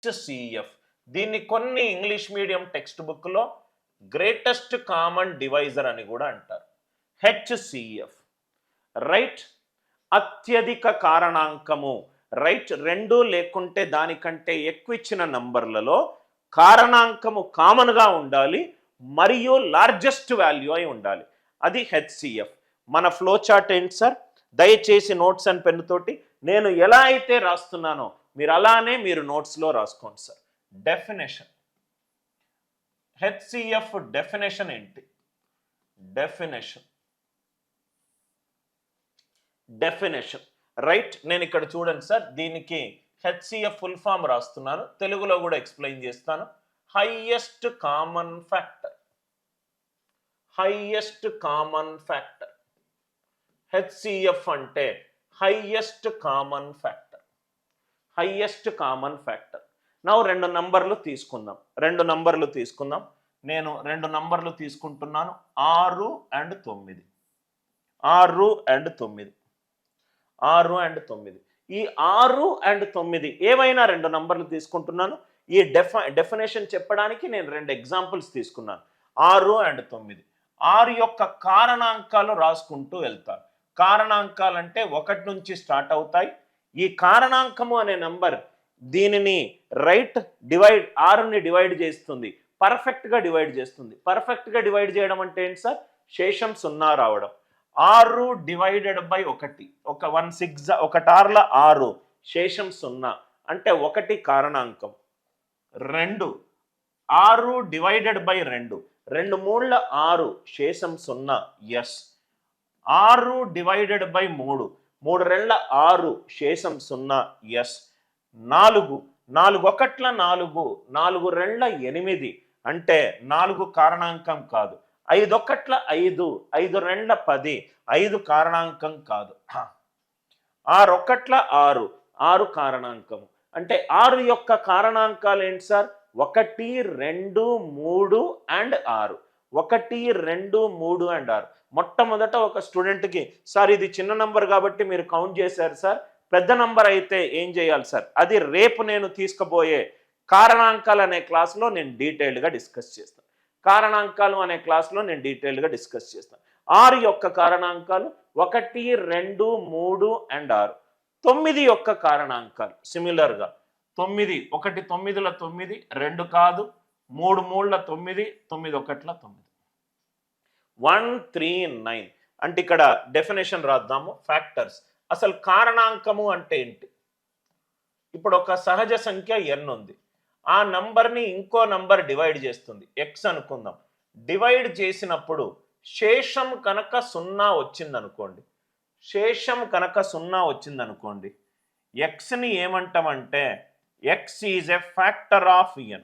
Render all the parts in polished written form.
HCF. దీన్ని కొన్ని English medium text బుక్లో గ్రేటెస్ట్ కామన్ డివైజర్ అని కూడా అంటారు. HCF, right. అత్యధిక కారణాంకము, రైట్. రెండు లేకుంటే దానికంటే ఎక్కువ ఇచ్చిన నంబర్లలో కారణాంకము కామన్గా ఉండాలి మరియు లార్జెస్ట్ వాల్యూ అయి ఉండాలి. అది HCF. మన ఫ్లో చార్ట్ ఏంటి సార్? దయచేసి నోట్స్ అండ్ పెన్ తోటి నేను ఎలా అయితే రాస్తున్నానో మీరు అలానే మీరు నోట్స్లో రాసుకోండి సార్. డెఫినేషన్, HCF డెఫినేషన్ ఏంటి? Definition, right. నేను ఇక్కడ చూడండి సార్, దీనికి HCF ఫుల్ ఫామ్ రాస్తున్నాను, తెలుగులో కూడా ఎక్స్ప్లెయిన్ చేస్తాను. Highest common factor. HCF అంటే హైయెస్ట్ కామన్ ఫ్యాక్టర్. నా రెండు నంబర్లు తీసుకుందాం. నేను రెండు నంబర్లు తీసుకుంటున్నాను, 6 and 9. 6 and 9. ఈ 6 and 9 ఏవైనా రెండు నంబర్లు తీసుకుంటున్నాను. ఈ డెఫినేషన్ చెప్పడానికి నేను రెండు ఎగ్జాంపుల్స్ తీసుకున్నాను, 6 and 9. 6 యొక్క కారణాంకాలు రాసుకుంటూ వెళ్తాను. కారణాంకాలు అంటే 1 నుంచి స్టార్ట్ అవుతాయి. ఈ కారణాంకము అనే నంబర్ దీనిని రైట్ డివైడ్ 6ని డివైడ్ చేస్తుంది, పర్ఫెక్ట్గా డివైడ్ చేస్తుంది. పర్ఫెక్ట్గా డివైడ్ చేయడం అంటే ఏంటి సార్? శేషం 0 రావడం. 6 డివైడెడ్ బై 1, ఒక 1 6 1 6ల 6, శేషం 0 అంటే 1 కారణాంకం. 2 6 డివైడెడ్ బై 2, 2 3ల 6, శేషం 0, ఎస్. 6 డివైడెడ్ బై 3, 3 2ల 6, శేషం 0, ఎస్. 4 4 1ల 4, 4 2ల 8 అంటే 4 కారణాంకం కాదు. 5 1ల 5, 5 2ల 10, 5 కారణాంకం కాదు. 6 1ల 6, 6 కారణాంకం. అంటే 6 యొక్క కారణాంకాలు ఏంటి సార్? 1 2 3 and 6. 1 2 3 and 6. మొట్టమొదట ఒక స్టూడెంట్కి సార్ ఇది చిన్న నంబర్ కాబట్టి మీరు కౌంట్ చేశారు సార్, పెద్ద నంబర్ అయితే ఏం చేయాలి సార్? అది రేపు నేను తీసుకుపోయే కారణాంకాలు అనే క్లాస్లో నేను డీటెయిల్డ్గా డిస్కస్ చేస్తాను. 6 యొక్క కారణాంకాలు 1 2 3 and 6. 9 యొక్క కారణాంకాలు సిమిలర్గా 9 1 9ల 9, 2 కాదు, 3 3ల 9, 9 1ల 9. 1 3 9 అంటే ఇక్కడ డెఫినేషన్ రాద్దాము. ఫ్యాక్టర్స్, అసలు కారణాంకము అంటే ఏంటి? ఇప్పుడు ఒక సహజ సంఖ్య n ఉంది, ఆ నంబర్ని ఇంకో నంబర్ డివైడ్ చేస్తుంది, x అనుకుందాం. డివైడ్ చేసినప్పుడు శేషం కనుక 0 వచ్చిందనుకోండి, ఎక్స్ని ఏమంటామంటే x is a factor of n.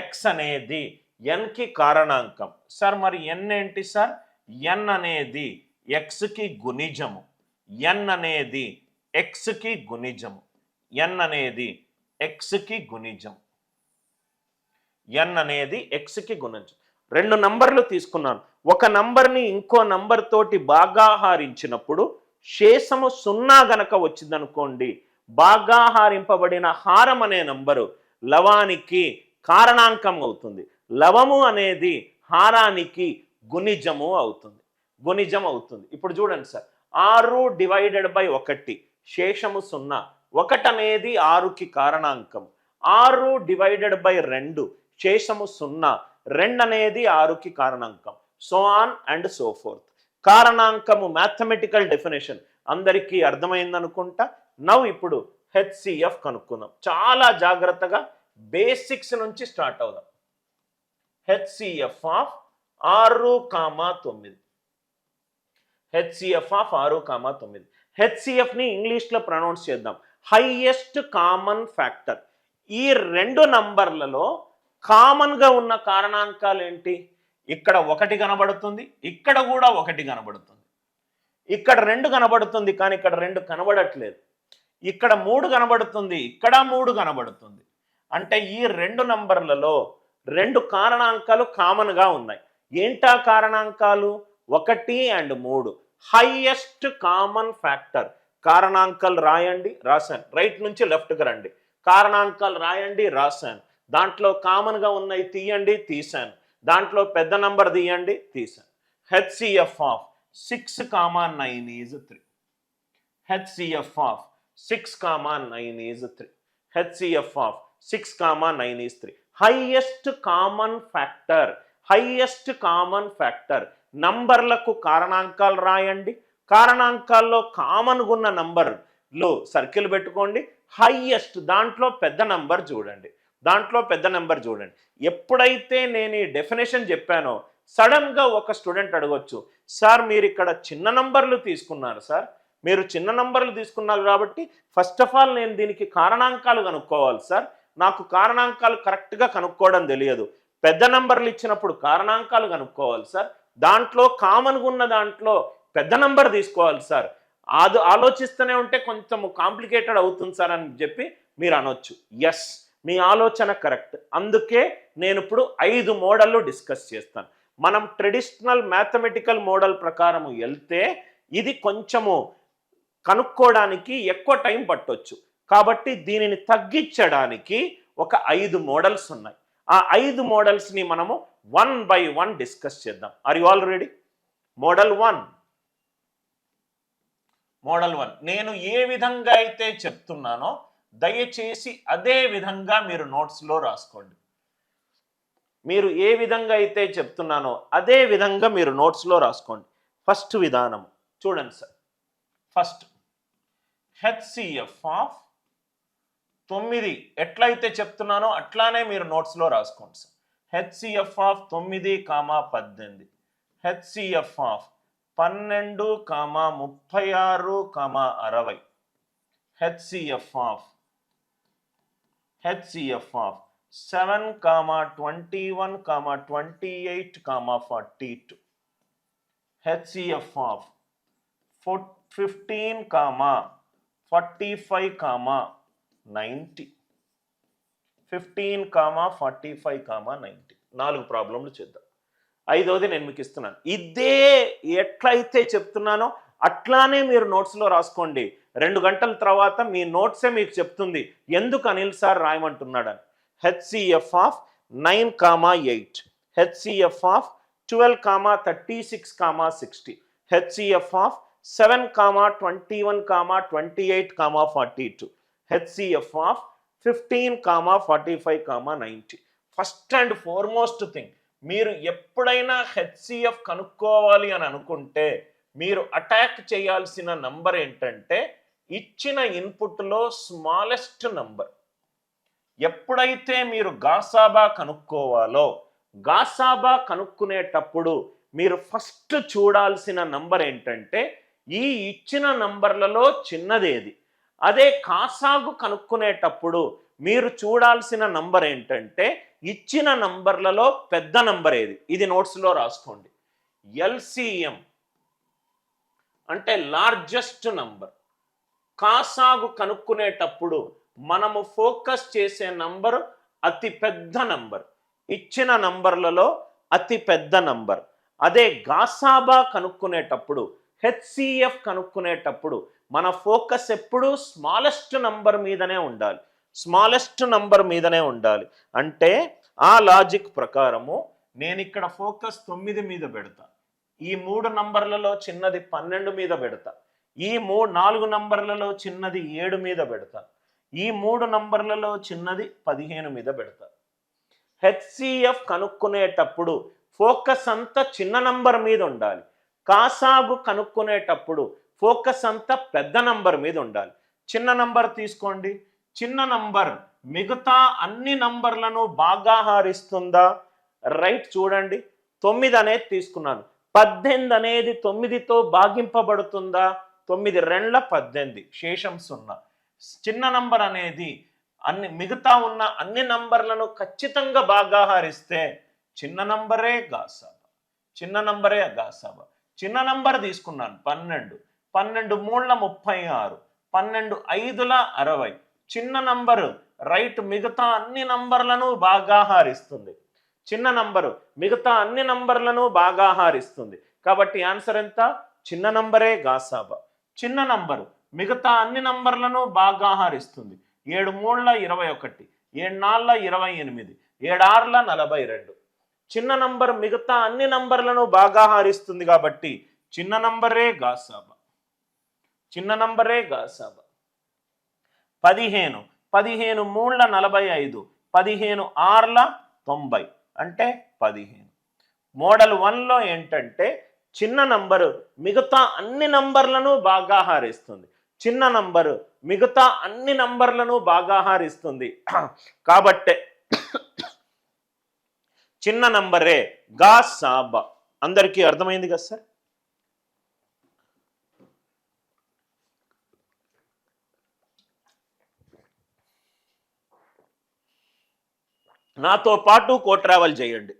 x అనేది nకి కారణాంకం. సార్ మరి n ఏంటి సార్? n అనేది xకి గుణిజము. n అనేది xకి గుణిజం. రెండు నంబర్లు తీసుకున్నాను, ఒక నంబర్ని ఇంకో నంబర్ తోటి భాగాహారించినప్పుడు శేషము 0 గనక వచ్చిందనుకోండి, భాగాహారింపబడిన హారం అనే నంబరు లవానికి కారణాంకం అవుతుంది. లవము అనేది హారానికి గుణిజము అవుతుంది. ఇప్పుడు చూడండి సార్, 6 డివైడెడ్ బై 1, శేషము 0. 1 అనేది 6కి కారణాంకం. 6 డివైడెడ్ బై 2, శేషము 0. 2 అనేది 6కి కారణాంకం. So on and so forth. కారణాంకము మ్యాథమెటికల్ డెఫినేషన్ అందరికీ అర్థమైందనుకుంటా. నవ్ ఇప్పుడు HCF కనుక్కుందాం. చాలా జాగ్రత్తగా బేసిక్స్ నుంచి స్టార్ట్ అవుదాం. HCF of 6, 9. HCFని ఇంగ్లీష్లో ప్రొనౌన్స్ చేద్దాం, హైయెస్ట్ కామన్ ఫ్యాక్టర్. ఈ రెండు నంబర్లలో కామన్గా ఉన్న కారణాంకాలు ఏంటి? ఇక్కడ 1 కనబడుతుంది, ఇక్కడ కూడా 1 కనబడుతుంది, ఇక్కడ 2 కనబడుతుంది, కానీ ఇక్కడ 2 కనబడట్లేదు. ఇక్కడ 3 కనబడుతుంది, ఇక్కడ 3 కనబడుతుంది. అంటే ఈ రెండు నంబర్లలో 2 కారణాంకాలు కామన్గా ఉన్నాయి. ఏంటా కారణాంకాలు? 1 and 3. Highest common factor. కారణాంకాలు రాయండి, రాశాను. రైట్ నుంచి లెఫ్ట్కి రండి. కారణాంకాలు రాయండి, రాశాను. దాంట్లో కామన్గా ఉన్నాయి తీయండి, తీశాను. దాంట్లో పెద్ద నంబర్ తీయండి, తీశాను. HCF of 6,9 is 3. HCF of 6,9 is 3. HCF of 6,9 is 3. Highest common factor, highest common factor. నంబర్లకు కారణాంకాలు రాయండి, కారణాంకాల్లో కామన్గా ఉన్న నంబర్లో సర్కిల్ పెట్టుకోండి. హైయెస్ట్ దాంట్లో పెద్ద నంబర్ చూడండి, దాంట్లో పెద్ద నెంబర్ చూడండి. ఎప్పుడైతే నేను ఈ డెఫినేషన్ చెప్పానో సడన్గా ఒక స్టూడెంట్ అడగొచ్చు, సార్ మీరు ఇక్కడ చిన్న నంబర్లు తీసుకున్నారు సార్, మీరు చిన్న నంబర్లు తీసుకున్నారు కాబట్టి ఫస్ట్ ఆఫ్ ఆల్ నేను దీనికి కారణాంకాలు కనుక్కోవాలి సార్, నాకు కారణాంకాలు కరెక్ట్గా కనుక్కోవడం తెలియదు. పెద్ద నంబర్లు ఇచ్చినప్పుడు కారణాంకాలు కనుక్కోవాలి సార్, దాంట్లో కామన్గా ఉన్న దాంట్లో పెద్ద నంబర్ తీసుకోవాలి సార్, అది ఆలోచిస్తూనే ఉంటే కొంచెం కాంప్లికేటెడ్ అవుతుంది సార్ అని చెప్పి మీరు అనొచ్చు. ఎస్, మీ ఆలోచన కరెక్ట్. అందుకే నేను ఇప్పుడు 5 మోడళ్ళు డిస్కస్ చేస్తాను. మనం ట్రెడిషనల్ మ్యాథమెటికల్ మోడల్ ప్రకారం వెళ్తే ఇది కొంచెము కనుక్కోవడానికి ఎక్కువ టైం పట్టొచ్చు. కాబట్టి దీనిని తగ్గించడానికి ఒక 5 మోడల్స్ ఉన్నాయి. ఆ 5 మోడల్స్ని మనము 1 by 1 డిస్కస్ చేద్దాం. Are you all ready? Model 1. Model 1 నేను ఏ విధంగా అయితే చెప్తున్నానో దయచేసి అదే విధంగా మీరు నోట్స్లో రాసుకోండి. మీరు ఏ విధంగా అయితే చెప్తున్నానో అదే విధంగా మీరు నోట్స్లో రాసుకోండి. ఫస్ట్ విధానం చూడండి సార్. ఫస్ట్ హెచ్సిఎఫ్ ఆఫ్ 9 ఎట్లయితే చెప్తున్నానో అట్లానే మీరు నోట్స్లో రాసుకోండి sir. HCF of 9, 18. HCF of 12, 36, 60. HCF of 7, 21, 28, 42. HCF of 15, 45, 90. 15, 45, 90. 4 ప్రాబ్లంలు చేద్దాం. 5వది నేను మీకు ఇస్తున్నాను. ఇదే ఎట్లయితే చెప్తున్నానో అట్లానే మీరు నోట్స్లో రాసుకోండి. 2 గంటల తర్వాత మీ నోట్సే మీకు చెప్తుంది ఎందుకు అనిల్ సార్ రాయమంటున్నాడని. HCF of 9, 8. HCF of 12, 36, 60. HCF of 7, 21, 28, 42. HCF of 15, 45, 90. First and foremost thing, మీరు ఎప్పుడైనా హెచ్సిఎఫ్ కనుక్కోవాలి అని అనుకుంటే మీరు అటాక్ చేయాల్సిన నంబర్ ఏంటంటే ఇచ్చిన ఇన్పుట్లో స్మాలెస్ట్ నంబర్. ఎప్పుడైతే మీరు గాసాబా కనుక్కోవాలో గాసాబా కనుక్కునేటప్పుడు మీరు ఫస్ట్ చూడాల్సిన నంబర్ ఏంటంటే ఈ ఇచ్చిన నంబర్లలో చిన్నదేది. అదే కాసాగు కనుక్కునేటప్పుడు మీరు చూడాల్సిన నంబర్ ఏంటంటే ఇచ్చిన నంబర్లలో పెద్ద నంబర్ ఏది. ఇది నోట్స్లో రాసుకోండి. ఎల్సిఎం అంటే లార్జెస్ట్ నంబర్. కాసాగు కనుక్కునేటప్పుడు మనము ఫోకస్ చేసే నంబరు అతి పెద్ద నంబర్, ఇచ్చిన నంబర్లలో అతి పెద్ద నంబర్. అదే గాసాబా కనుక్కునేటప్పుడు హెచ్సిఎఫ్ కనుక్కునేటప్పుడు మన ఫోకస్ ఎప్పుడూ స్మాలెస్ట్ నంబర్ మీదనే ఉండాలి, స్మాలెస్ట్ నంబర్ మీదనే ఉండాలి. అంటే ఆ లాజిక్ ప్రకారము నేను ఇక్కడ ఫోకస్ 9 మీద పెడతా, ఈ 3 నంబర్లలో చిన్నది 12 మీద పెడతా, ఈ 4 నంబర్లలో చిన్నది 7 మీద పెడతా, ఈ 3 నంబర్లలో చిన్నది 15 మీద పెడతా. హెచ్సిఎఫ్ కనుక్కునేటప్పుడు ఫోకస్ అంతా చిన్న నంబర్ మీద ఉండాలి. కాసాగు కనుక్కునేటప్పుడు ఫోకస్ అంతా పెద్ద నంబర్ మీద ఉండాలి. చిన్న నంబర్ తీసుకోండి. చిన్న నంబర్ మిగతా అన్ని నంబర్లను బాగా హారిస్తుందా? రైట్, చూడండి. 9 అనేది తీసుకున్నాను. 18 అనేది 9తో భాగింపబడుతుందా? 9 2 18, శేషం 0. చిన్న నంబర్ అనేది మిగతా ఉన్న అన్ని నంబర్లను ఖచ్చితంగా బాగా హారిస్తే చిన్న నంబరే గాసాబా, చిన్న నంబరే గాసాబా. చిన్న నంబర్ తీసుకున్నాను 12, 12 3 36, 12 5 60. చిన్న నంబరు రైట్ మిగతా అన్ని నంబర్లను బాగా హారిస్తుంది. చిన్న నంబరు మిగతా అన్ని నంబర్లను బాగా హారిస్తుంది. కాబట్టి ఆన్సర్ ఎంత? చిన్న నంబరే గాసాబా. చిన్న నంబరు మిగతా అన్ని నంబర్లను భాగాహారిస్తుంది. 7 మూడుల 21, 7 నాలుగుల 28, 7 ఆరుల 42. చిన్న నంబర్ మిగతా అన్ని నంబర్లను భాగాహారిస్తుంది కాబట్టి చిన్న నంబరే గాసాబా. చిన్న నంబరే గాసాబా. 15, 15 మూడుల 45, 15 ఆరుల 90 అంటే 15. మోడల్ 1లో ఏంటంటే చిన్న నంబరు మిగతా అన్ని నంబర్లను భాగాహారిస్తుంది. చిన్న నంబరు మిగతా అన్ని నంబర్లను భాగాహారిస్తుంది కాబట్టే చిన్న నంబరే గాసాబా. అందరికీ అర్థమైంది కదా సార్? నాతో పాటు కో ట్రావెల్ చేయండి.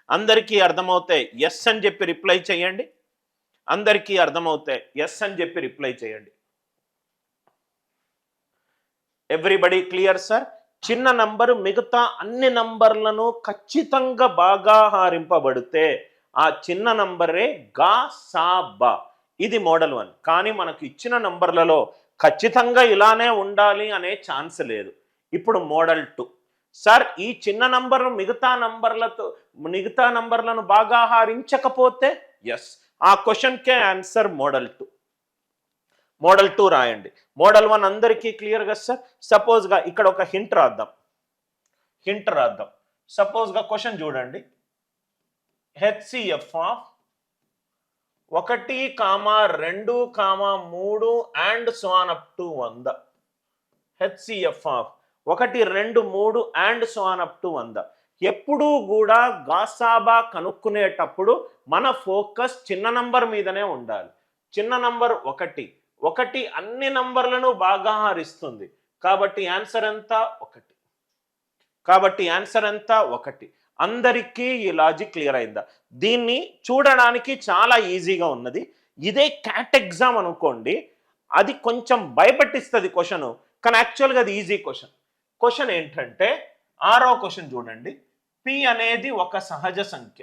అందరికీ అర్థమవుతాయి ఎస్ అని చెప్పి రిప్లై చేయండి. అందరికీ అర్థమవుతాయి ఎస్ అని చెప్పి రిప్లై చేయండి. Everybody clear sir? చిన్న నంబరు మిగతా అన్ని నంబర్లను ఖచ్చితంగా భాగాహారింపబడితే ఆ చిన్న నంబరే గాసాబా. ఇది మోడల్ 1. కానీ మనకు ఇచ్చిన నంబర్లలో ఖచ్చితంగా ఇలానే ఉండాలి అనే ఛాన్స్ లేదు. ఇప్పుడు మోడల్ 2. సార్ ఈ చిన్న నంబరు మిగతా నంబర్లను భాగాహారించకపోతే ఎస్, ఆ క్వశ్చన్కే ఆన్సర్ మోడల్ 2. మోడల్ 2 రాయండి. మోడల్ 1 అందరికీ క్లియర్ కదా సార్? సపోజ్గా ఇక్కడ ఒక హింట్ రాద్దాం. సపోజ్గా క్వశ్చన్ చూడండి. HCF of 1, 2, 3 and so on up to 100. HCF of 1, 2, 3 and so on up to 100. ఎప్పుడూ కూడా గాసాబా కనుక్కునేటప్పుడు మన ఫోకస్ చిన్న నంబర్ మీదనే ఉండాలి. చిన్న నంబర్ 1 అన్ని నంబర్లను భాగాహారిస్తుంది కాబట్టి ఆన్సర్ ఎంత? 1. అందరికీ ఈ లాజిక్ క్లియర్ అయిందా? దీన్ని చూడడానికి చాలా ఈజీగా ఉన్నది. ఇదే క్యాట్ ఎగ్జామ్ అనుకోండి, అది కొంచెం భయపెట్టిస్తుంది క్వశ్చన్, కానీ యాక్చువల్గా అది ఈజీ క్వశ్చన్. క్వశ్చన్ ఏంటంటే 6వ క్వశ్చన్ చూడండి. P అనేది ఒక సహజ సంఖ్య.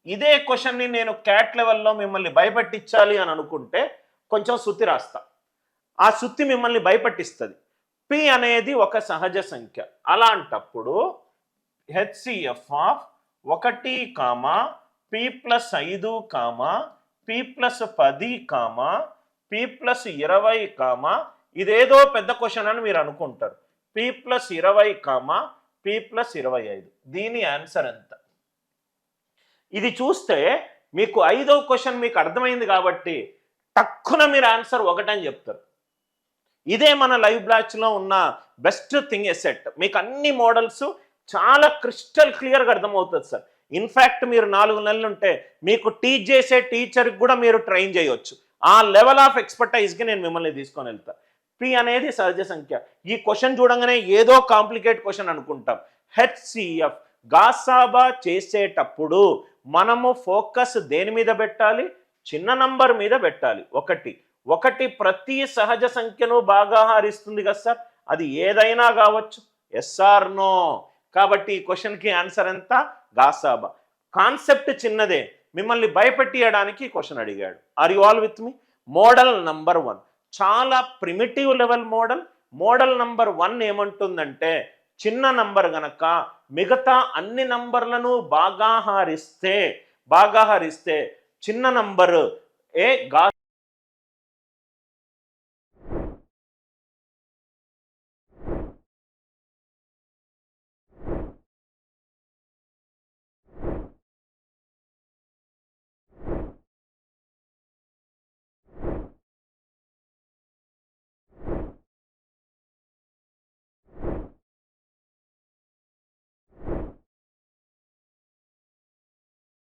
ఇదే క్వశ్చన్ని నేను క్యాట్ లెవెల్లో మిమ్మల్ని భయపెట్టించాలి అని అనుకుంటే కొంచెం సుత్తి రాస్తా. ఆ సుత్తి మిమ్మల్ని భయపెట్టిస్తుంది. P అనేది ఒక సహజ సంఖ్య. అలాంటప్పుడు HCF of 1, P+5, P+10, P+20, ఇదేదో పెద్ద క్వశ్చన్ అని మీరు అనుకుంటారు. P+20, P+25. దీని ఆన్సర్ ఎంత? ఇది చూస్తే మీకు 5వ క్వశ్చన్ మీకు అర్థమైంది కాబట్టి టక్కున మీరు ఆన్సర్ 1 అని చెప్తారు. ఇదే మన లైవ్ బ్యాచ్లో ఉన్న బెస్ట్ థింగ్ ఎసెట్. మీకు అన్ని మోడల్స్ చాలా క్రిస్టల్ క్లియర్గా అర్థమవుతుంది సార్. ఇన్ఫ్యాక్ట్ మీరు 4 నెలలు ఉంటే మీకు టీచ్ చేసే టీచర్కి కూడా మీరు ట్రైన్ చేయవచ్చు. ఆ లెవెల్ ఆఫ్ ఎక్స్పర్టైజ్కి నేను మిమ్మల్ని తీసుకొని వెళ్తాను. P అనేది సహజ సంఖ్య. ఈ క్వశ్చన్ చూడంగానే ఏదో కాంప్లికేట్ క్వశ్చన్ అనుకుంటాం. HCF గాసాబా చేసేటప్పుడు మనము ఫోకస్ దేని మీద పెట్టాలి? చిన్న నంబర్ మీద పెట్టాలి. 1 ప్రతి సహజ సంఖ్యను భాగాహారిస్తుంది కదా సార్, అది ఏదైనా కావచ్చు. Yes or no? కాబట్టి ఈ క్వశ్చన్కి ఆన్సర్ ఎంత? గాసాబా. కాన్సెప్ట్ చిన్నదే, మిమ్మల్ని భయపెట్టియడానికి క్వశ్చన్ అడిగాడు. Are you all with me? Model number 1 చాలా primitive level model. Model number 1 ఏమంటుందంటే చిన్న నంబర్ గనక మిగతా అన్ని నంబర్లను భాగాహారిస్తే చిన్న నంబరు